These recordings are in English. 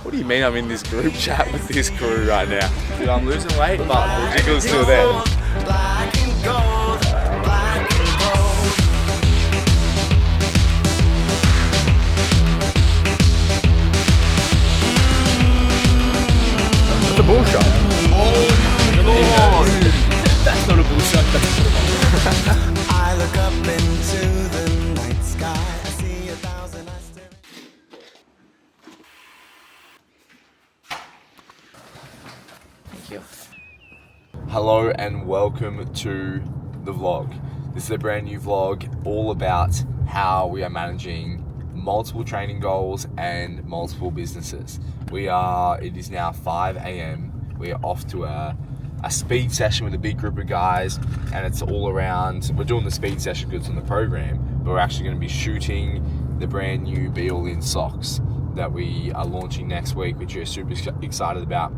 What do you mean I'm in this group chat with this crew right now? Dude, I'm losing weight, but the jiggle's still there. Black and gold, black and gold. That's a bull shot. Oh, that's not a bull shot. I look up into the night sky. I see 1,000 eyes staring. Thank you. Hello and welcome to the vlog. This is a brand new vlog all about how we are managing multiple training goals and multiple businesses. It is now 5 a.m. We are off to a speed session with a big group of guys, and it's all around, we're doing the speed session because it's on the program, but we're actually going to be shooting the brand new Be All In socks that we are launching next week, which we're super excited about.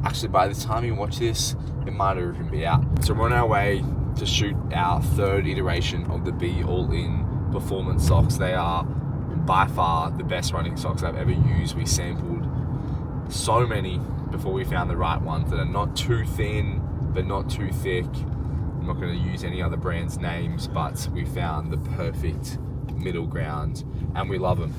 Actually, by the time you watch this, it might even be out. So we're on our way to shoot our third iteration of the Be All In performance socks. They are by far the best running socks I've ever used. We sampled so many before we found the right ones that are not too thin, but not too thick. I'm not going to use any other brand's names, but we found the perfect middle ground, and we love them.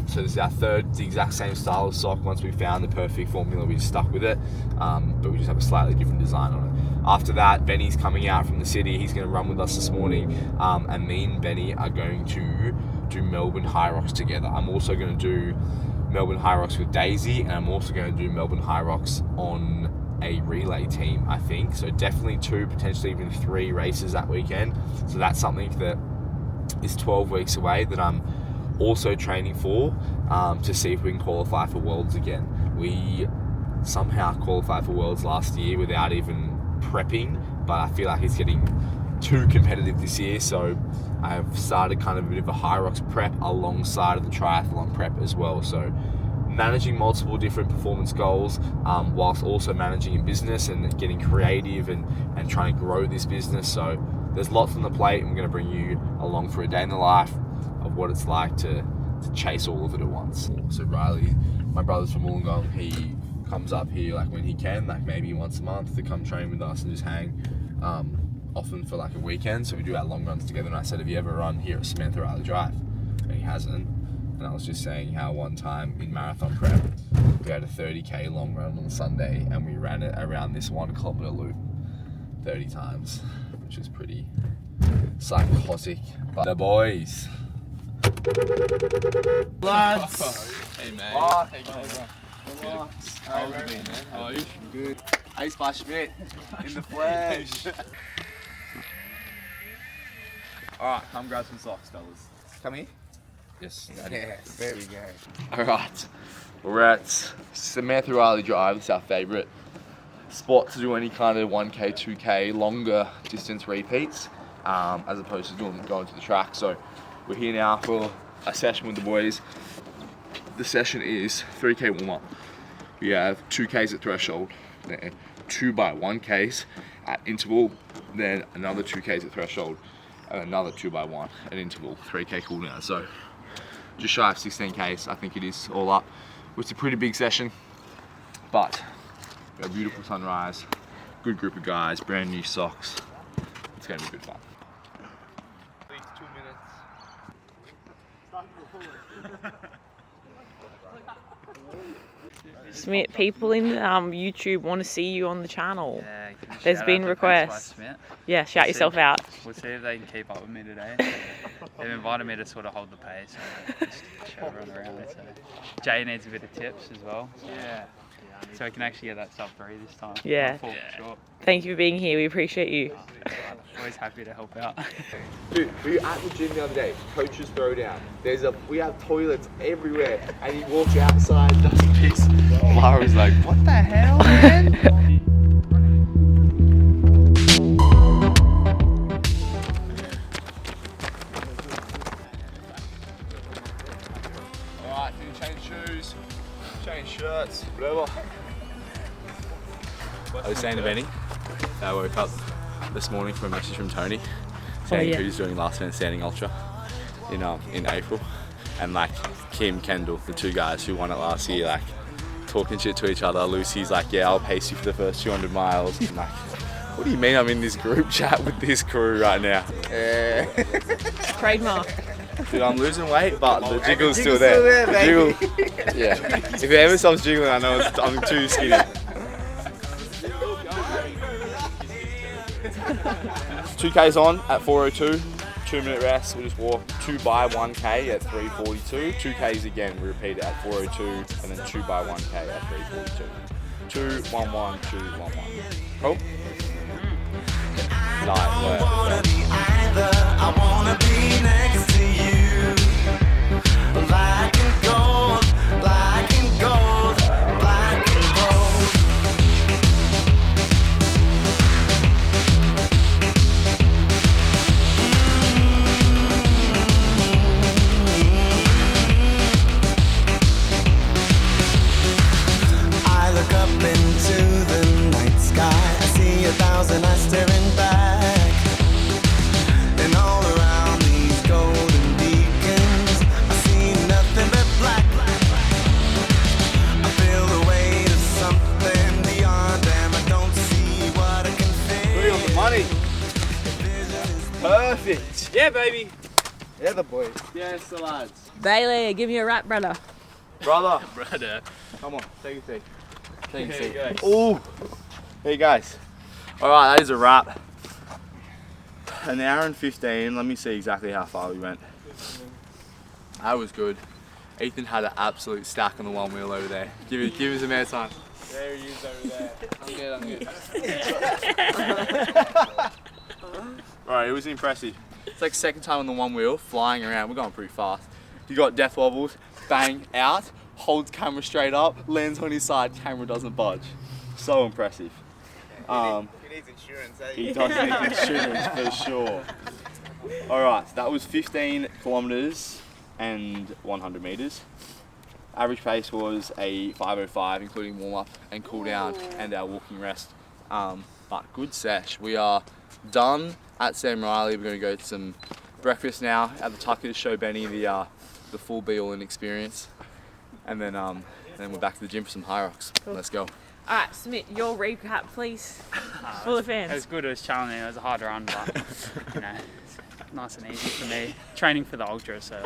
So this is our third, the exact same style of sock. Once we found the perfect formula, we just stuck with it, but we just have a slightly different design on it. After that, Benny's coming out from the city. He's going to run with us this morning, and me and Benny are going to do Melbourne Hyrox together. I'm also going to do Melbourne Hyrox with Daisy, and I'm also going to do Melbourne Hyrox on a relay team, I think. So definitely 2, potentially even 3 races that weekend. So that's something that is 12 weeks away that I'm also training for, to see if we can qualify for Worlds again. We somehow qualified for Worlds last year without even prepping, but I feel like it's getting too competitive this year, so I've started kind of a bit of a Hyrox prep alongside of the triathlon prep as well. So managing multiple different performance goals, whilst also managing a business and getting creative and trying to grow this business. So there's lots on the plate. I'm going to bring you along for a day in the life of what it's like to chase all of it at once. So Riley, my brother's from Wollongong, he comes up here like when he can, like maybe once a month, to come train with us and just hang, often for like a weekend. So we do our long runs together, and I said, have you ever run here at Samantha Riley Drive? And he hasn't. And I was just saying how one time in marathon prep, we had a 30k long run on Sunday, and we ran it around this 1 kilometer loop 30 times, which is pretty psychotic. But the boys. Lads! Hey mate. Oh, Hey, relax. how have you been, man? How are you? Good. Ace by Schmidt in the flesh. Alright, come grab some socks, fellas. Come here. Yes. Yes, there we go. Alright, we're at Samantha Riley Drive. It's our favourite spot to do any kind of 1k, 2k, longer distance repeats, as opposed to going to the track. So we're here now for a session with the boys. The session is 3k warm up. We have 2k's at threshold, then 2x1k's at interval, then another 2k's at threshold, and another 2x1 at interval, 3k cool down. So just shy of 16k's, I think it is, all up. It's a pretty big session, but a beautiful sunrise, good group of guys, brand new socks. It's going to be good fun. At least 2 minutes. Smith, people in YouTube want to see you on the channel. Yeah, There's been requests. Yeah, shout yourself out. We'll see if they can keep up with me today. They've invited me to sort of hold the pace and just show everyone around. So Jay needs a bit of tips as well. Yeah. So we can actually get that sub 3 this time. Yeah. Sure. Thank you for being here. We appreciate you. Always happy to help out. Dude, we were at the gym the other day, coach's throwdown. We have toilets everywhere, and he walks outside, does a piss. Lara's like, what the hell, man? Alright, can you change shoes, change shirts, whatever. I was saying to Benny, I woke up this morning from a message from Tony saying yeah. who's doing last man standing ultra in April, and like Kim, Kendall, the two guys who won it last year, like talking shit to each other. Lucy's like, yeah, I'll pace you for the first 200 miles. I'm like, what do you mean I'm in this group chat with this crew right now? Trademark. Dude, I'm losing weight, but the jiggle's still there. The jiggle, yeah. If it ever stops jiggling, I know I'm too skinny. 2K's on at 4:02, 2-minute rest. We'll just walk 2 by 1K at 3:42. 2K's again, we repeat it at 4:02, and then 2 by 1K at 3:42. 2, 1, 1, 2, 1, 1. Cool? Light work. I wanna be next to you. Black and gold, black and gold, black and gold. I look up into the night sky. I see 1,000 eyes staring back. And all around these golden beacons, I see nothing but black. I feel the weight of something beyond them. I don't see what I can feel. Put on the money. Perfect. Yeah, baby. Yeah, the boys. Yes, the lads. Bailey, give me a rap, brother. Brother. Brother. Come on, take a seat. Take a Here you seat. go. Ooh. Hey guys. Alright, that is a wrap. An hour and 15. Let me see exactly how far we went. That was good. Ethan had an absolute stack on the one wheel over there. Give us a minute time. There he is over there. I'm good. Alright, it was impressive. It's like second time on the one wheel, flying around. We're going pretty fast. You got death wobbles, bang, out, holds camera straight up, lands on his side, camera doesn't budge. So impressive. He needs insurance, eh? He does need insurance for sure. Alright, so that was 15 kilometers and 100 meters. Average pace was a 5:05, including warm up and cool down and our walking rest. But good sesh. We are done at Sam Riley. We're going to go to some breakfast now at the Tucker to show Benny the full be all in experience, and then we're back to the gym for some Hyrox. Cool. Let's go. All right, submit your recap, please, for the It was fans. good, it was challenging, it was a hard run, but you know, it's nice and easy for me. Training for the ultra, so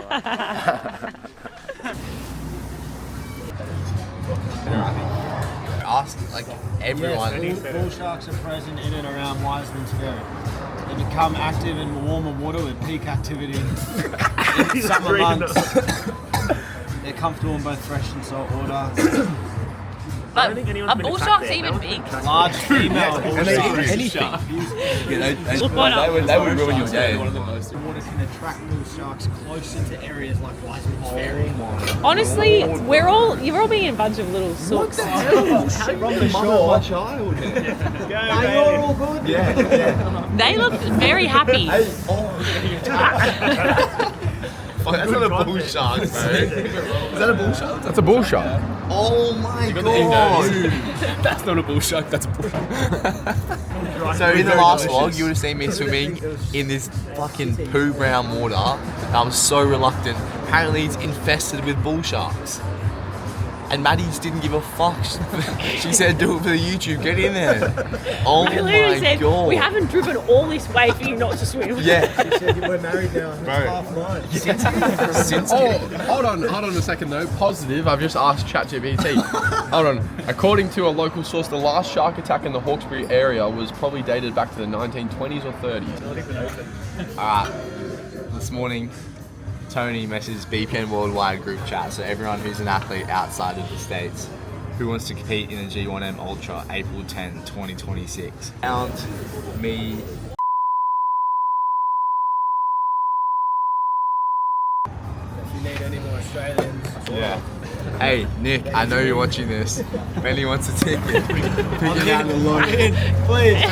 Ask like everyone. Bull sharks are present in and around Wiseman's Ferry. They become active in warmer water with peak activity in summer months. They're comfortable in both fresh and salt water. But are bull sharks even big? Large female bull sharks. Anything. They would ruin your day. Water can attract bull sharks closer to areas like Wiseman's Ferry. Honestly, you're all being a bunch of little sooks. You're all good. They look very happy. That's not a bull shark, bro. Is that a bull shark? That's a bull shark. Oh my god! That's not a bull shark, that's a bull shark. So in the last vlog, you would have seen me swimming in this fucking poo brown water. I was so reluctant. Apparently it's infested with bull sharks. And Maddie just didn't give a fuck. She said, do it for the YouTube, get in there. Oh I literally my said, god. we haven't driven all this way for you not to swim. Yeah. You said you were married now. It's half mine. Hold on a second though. Positive, I've just asked ChatGPT. Hold on. According to a local source, the last shark attack in the Hawkesbury area was probably dated back to the 1920s or 30s. Alright, this morning, Tony messaged BPN Worldwide group chat, so everyone who's an athlete outside of the States who wants to compete in the G1M Ultra, April 10, 2026. Found me. If you need any more Australians. Yeah. Hey, Nick, I know you're watching this. Benny wants a ticket. Please.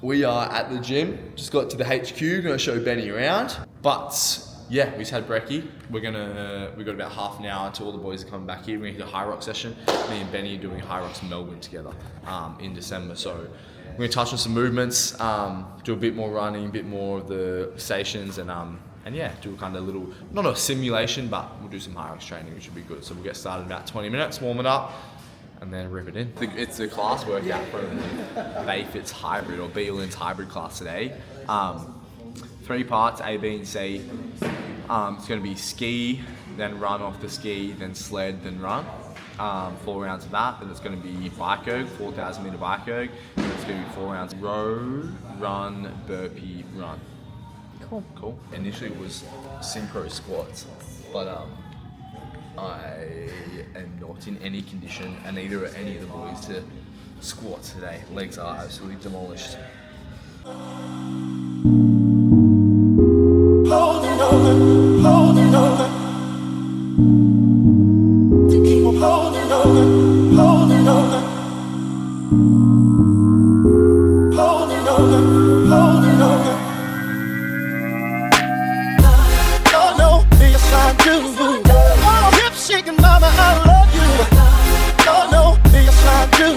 We are at the gym, just got to the HQ, gonna show Benny around. But yeah, we just had brekkie. We got about half an hour until all the boys are coming back here. We're gonna hit a Hyrox session. Me and Benny are doing Hyrox Melbourne together in December. So we're gonna touch on some movements, do a bit more running, a bit more of the stations, and And yeah, do a kind of little, not a simulation, but we'll do some Hyrox training, which should be good. So we'll get started in about 20 minutes, warm it up, and then rip it in. It's a class workout from Bayfit's hybrid, or Beelin's hybrid class today. 3 parts, A, B, and C. It's going to be ski, then run off the ski, then sled, then run. 4 rounds of that. Then it's going to be bike erg, 4,000 meter bike erg. Then it's going to be 4 rounds row, run, burpee, run. Cool. Initially it was synchro squats, but I am not in any condition, and neither are any of the boys, to squat today. Legs are absolutely demolished. Holding on, to keep on holding on, holding on, holding on. Lord, no, yes I do. Oh, hip shaking, mama, I love you. Lord, no, yes I do.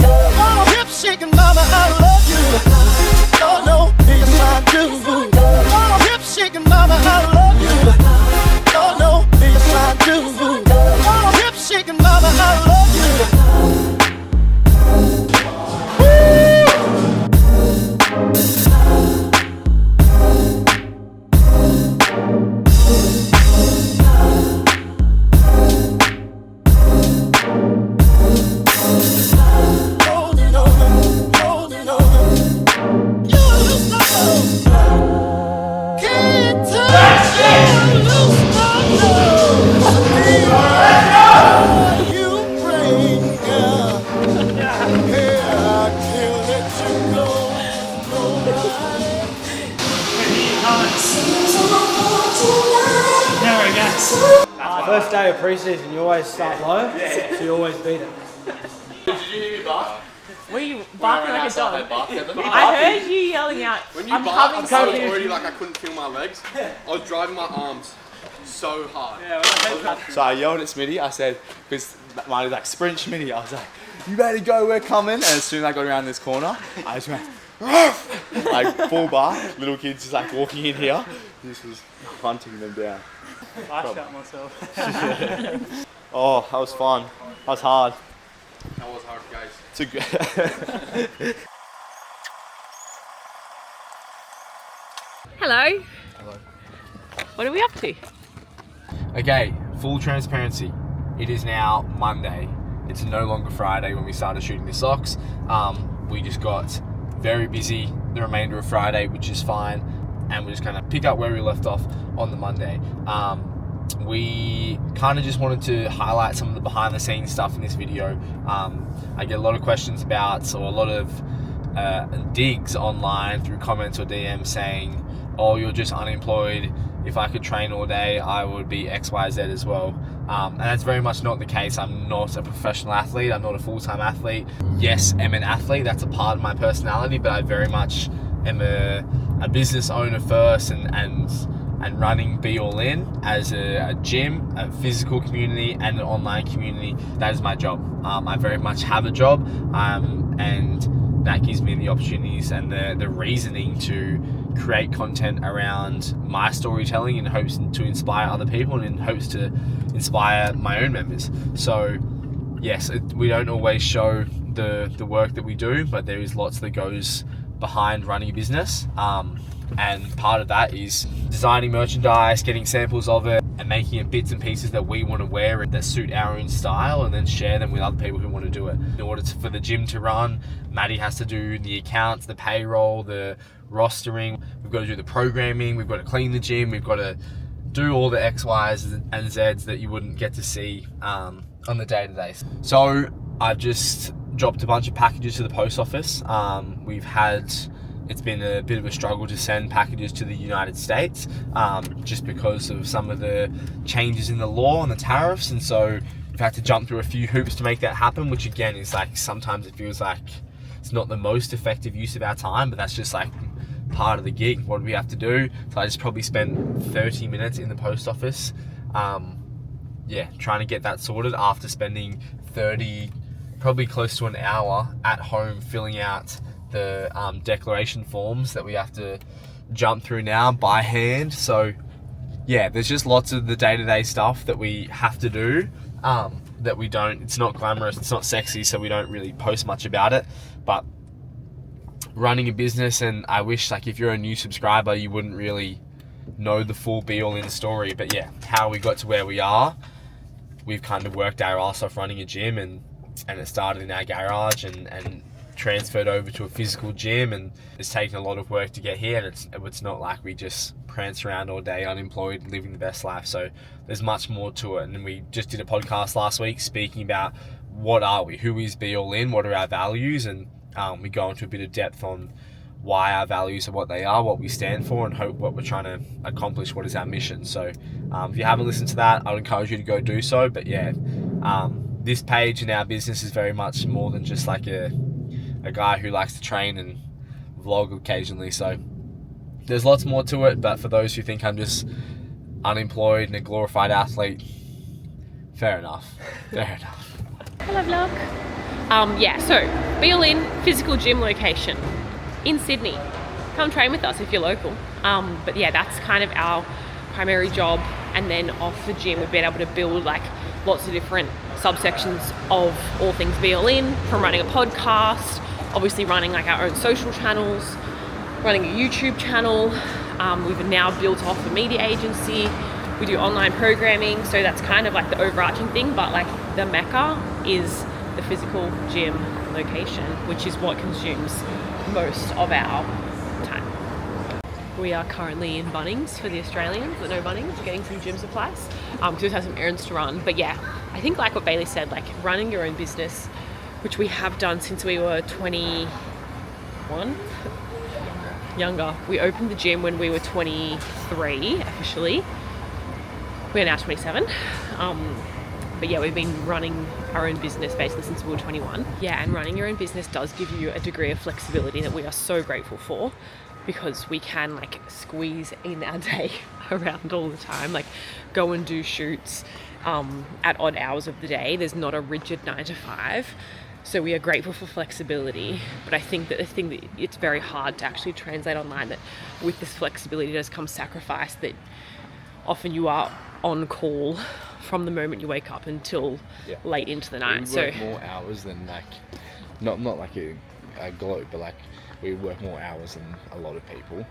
Oh, hip shaking, mama, I love you. Lord, no, yes I do. Oh, hip shaking, mama, I love you. Lord, no, yes I do. Oh, hip shaking, mama, I love you. Holding on. You lose my love. Can't touch you, lose my love. You bring, girl. Hey, I can't let you go. First day of pre-season, you always start low, so you always beat it. Did you hear me bark? Were you barking like a dog? When I heard you yelling out, you I'm barked, coming I was soon. already like I couldn't feel my legs. I was driving my arms so hard. So I yelled at Smitty. I said, because Marty was like, sprint Smitty. I was like, you ready to go? We're coming. And as soon as I got around this corner, I just went, like full bar. Little kids just like walking in here. This was hunting them down. I shot myself. Oh, that was fun. That was hard. That was hard, guys. It's a good. Hello. What are we up to? Okay, full transparency. It is now Monday. It's no longer Friday when we started shooting the socks. We just got very busy the remainder of Friday, which is fine. And we're just going to pick up where we left off on the Monday. We kind of just wanted to highlight some of the behind the scenes stuff in this video. I get a lot of questions about, or a lot of digs online through comments or DMs saying, oh, you're just unemployed. If I could train all day, I would be XYZ as well. And that's very much not the case. I'm not a professional athlete. I'm not a full-time athlete. Yes, I'm an athlete. That's a part of my personality, but I very much am a business owner first, and running Be All In as a gym, a physical community, and an online community. That is my job. I very much have a job, and that gives me the opportunities and the reasoning to create content around my storytelling in hopes to inspire other people and in hopes to inspire my own members. So yes, we don't always show the work that we do, but there is lots that goes behind running a business. And part of that is designing merchandise, getting samples of it, and making it bits and pieces that we want to wear and that suit our own style, and then share them with other people who want to do it. In order for the gym to run, Maddie has to do the accounts, the payroll, the rostering. We've got to do the programming. We've got to clean the gym. We've got to do all the X, Y's, and Z's that you wouldn't get to see on the day-to-day. So I've just dropped a bunch of packages to the post office. It's been a bit of a struggle to send packages to the United States, just because of some of the changes in the law and the tariffs, and so we've had to jump through a few hoops to make that happen, which again is like, sometimes it feels like it's not the most effective use of our time, but that's just like part of the gig. What do we have to do? So I just probably spent 30 minutes in the post office, trying to get that sorted after spending probably close to an hour at home filling out the declaration forms that we have to jump through now by hand. So yeah, there's just lots of the day-to-day stuff that we have to do that we don't, it's not glamorous, it's not sexy, so we don't really post much about it. But running a business, and I wish, like, if you're a new subscriber, you wouldn't really know the full be-all in the story. But yeah, how we got to where we are, we've kind of worked our ass off running a gym, and it started in our garage and transferred over to a physical gym, and it's taken a lot of work to get here, and it's not like we just prance around all day unemployed living the best life. So there's much more to it. And we just did a podcast last week speaking about what are we, who is Be All In, what are our values, and we go into a bit of depth on why our values are what they are, what we stand for, and hope what we're trying to accomplish, what is our mission. So if you haven't listened to that, I would encourage you to go do so. But yeah, this page in our business is very much more than just like a guy who likes to train and vlog occasionally. So there's lots more to it, but for those who think I'm just unemployed and a glorified athlete, fair enough. Hello vlog. Yeah, so Be All In physical gym location in Sydney. Come train with us if you're local. But yeah, that's kind of our primary job. And then off the gym, we've been able to build like lots of different subsections of all things Be All In, from running a podcast, obviously running like our own social channels, running a YouTube channel. We've now built off a media agency. We do online programming, so that's kind of like the overarching thing, but like the mecca is the physical gym location, which is what consumes most of our time. We are currently in Bunnings for the Australians that know Bunnings, getting some gym supplies. We just have some errands to run. But yeah, I think like what Bailey said, like running your own business, which we have done since we were 21? Younger. We opened the gym when we were 23 officially. We're now 27. But yeah, we've been running our own business basically since we were 21. Yeah, and running your own business does give you a degree of flexibility that we are so grateful for, because we can like squeeze in our day around all the time, like go and do shoots at odd hours of the day. There's not a rigid 9 to 5. So we are grateful for flexibility, but I think that the thing that it's very hard to actually translate online, that with this flexibility does come sacrifice, that often you are on call from the moment you wake up until late into the night. We work more hours than like, not like a globe, but like we work more hours than a lot of people,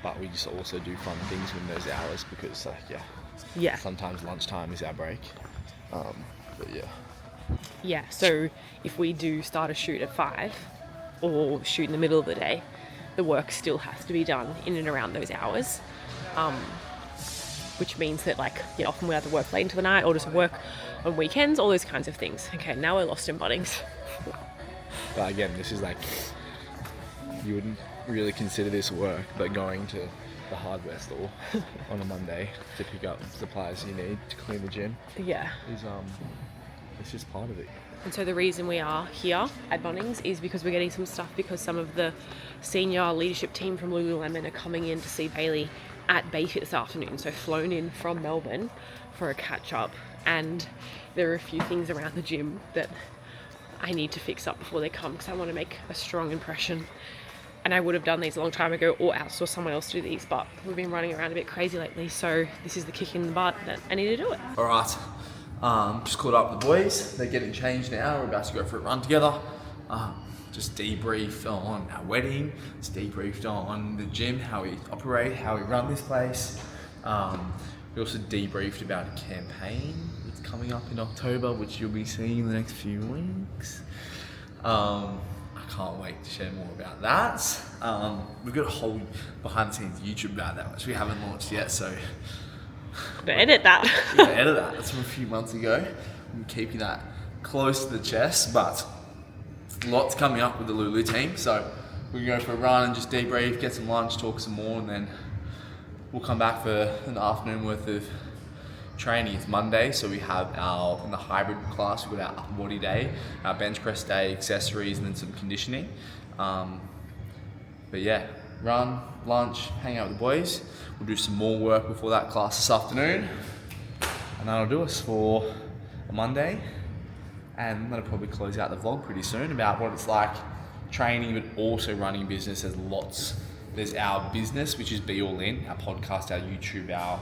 but we just also do fun things in those hours, because like sometimes lunchtime is our break. But yeah, so if we do start a shoot at 5 or shoot in the middle of the day, the work still has to be done in and around those hours, which means that like often we have to work late into the night or just work on weekends, all those kinds of things. Okay, now we're lost in Bunnings. But again, this is like, you wouldn't really consider this work, but going to the hardware store on a Monday to pick up supplies you need to clean the gym is it's just part of it. And so the reason we are here at Bunnings is because we're getting some stuff, because some of the senior leadership team from Lululemon are coming in to see Bailey at Bayfit this afternoon, so flown in from Melbourne for a catch up, and there are a few things around the gym that I need to fix up before they come, because I want to make a strong impression. And I would have done these a long time ago or outsource someone else to do these, but we've been running around a bit crazy lately, so this is the kick in the butt that I need to do it. All right, just caught up with the boys. They're getting changed now. We're about to go for a run together. Just debriefed on our wedding, just debriefed on the gym, how we operate, how we run this place. We also debriefed about a campaign that's coming up in October, which you'll be seeing in the next few weeks. I can't wait to share more about that. We've got a whole behind the scenes YouTube about that, which we haven't launched yet, so But edit that. we're gonna edit that. That's from a few months ago. I'm keeping that close to the chest, but lots coming up with the Lulu team. So we're gonna go for a run and just debrief, get some lunch, talk some more, and then we'll come back for an afternoon worth of training. It's Monday, so we have in the hybrid class, we've got our upper body day, our bench press day, accessories, and then some conditioning. But yeah, run, lunch, hang out with the boys. We'll do some more work before that class this afternoon, and that'll do us for a Monday. And that'll probably close out the vlog pretty soon about what it's like training, but also running business. There's our business, which is Be All In, our podcast, our YouTube, our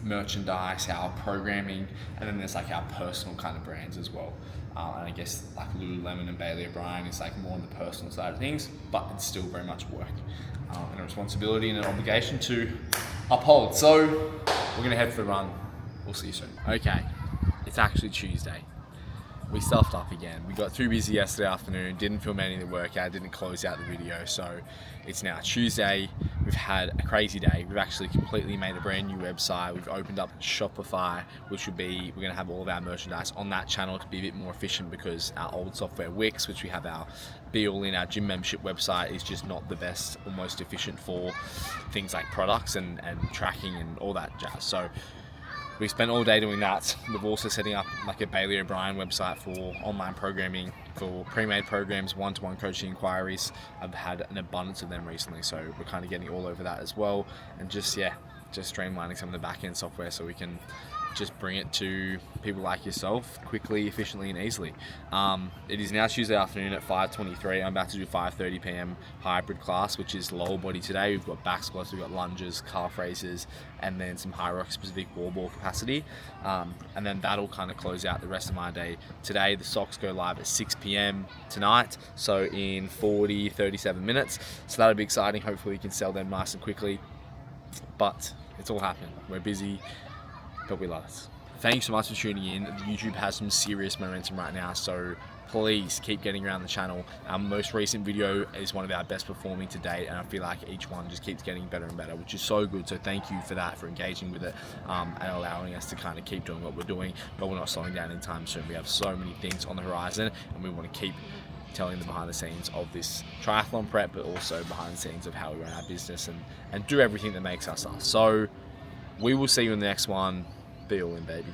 merchandise, our programming, and then there's like our personal kind of brands as well. And I guess like Lululemon and Bailey O'Brien is like more on the personal side of things, but it's still very much work and a responsibility and an obligation to uphold. So we're gonna head for the run. We'll see you soon. Okay, it's actually Tuesday. We stuffed up again. We got too busy yesterday afternoon, didn't film any of the workout, didn't close out the video, so it's now Tuesday. We've had a crazy day. We've actually completely made a brand new website. We've opened up Shopify, which would be, we're gonna have all of our merchandise on that channel to be a bit more efficient, because our old software Wix, which we have our Be All In, our gym membership website, is just not the best or most efficient for things like products and tracking and all that jazz. So we spent all day doing that. We're also setting up like a Bailey O'Brien website for online programming, for pre-made programs, one-to-one coaching inquiries. I've had an abundance of them recently, so we're kind of getting all over that as well. And just streamlining some of the back-end software so we can just bring it to people like yourself quickly, efficiently, and easily. It is now Tuesday afternoon at 5:23. I'm about to do 5:30 p.m. hybrid class, which is lower body today. We've got back squats, we've got lunges, calf raises, and then some Hyrox specific wall ball capacity. And then that'll kind of close out the rest of my day. Today, the socks go live at 6 p.m. tonight, so in 37 minutes. So that'll be exciting. Hopefully we can sell them nice and quickly. But it's all happening. We're busy, but we love it. Thank you so much for tuning in. YouTube has some serious momentum right now, so please keep getting around the channel. Our most recent video is one of our best performing to date, and I feel like each one just keeps getting better and better, which is so good. So thank you for that, for engaging with it and allowing us to kind of keep doing what we're doing, but we're not slowing down anytime soon. We have so many things on the horizon, and we want to keep telling the behind the scenes of this triathlon prep, but also behind the scenes of how we run our business and do everything that makes us us. So we will see you in the next one. Be all in, baby.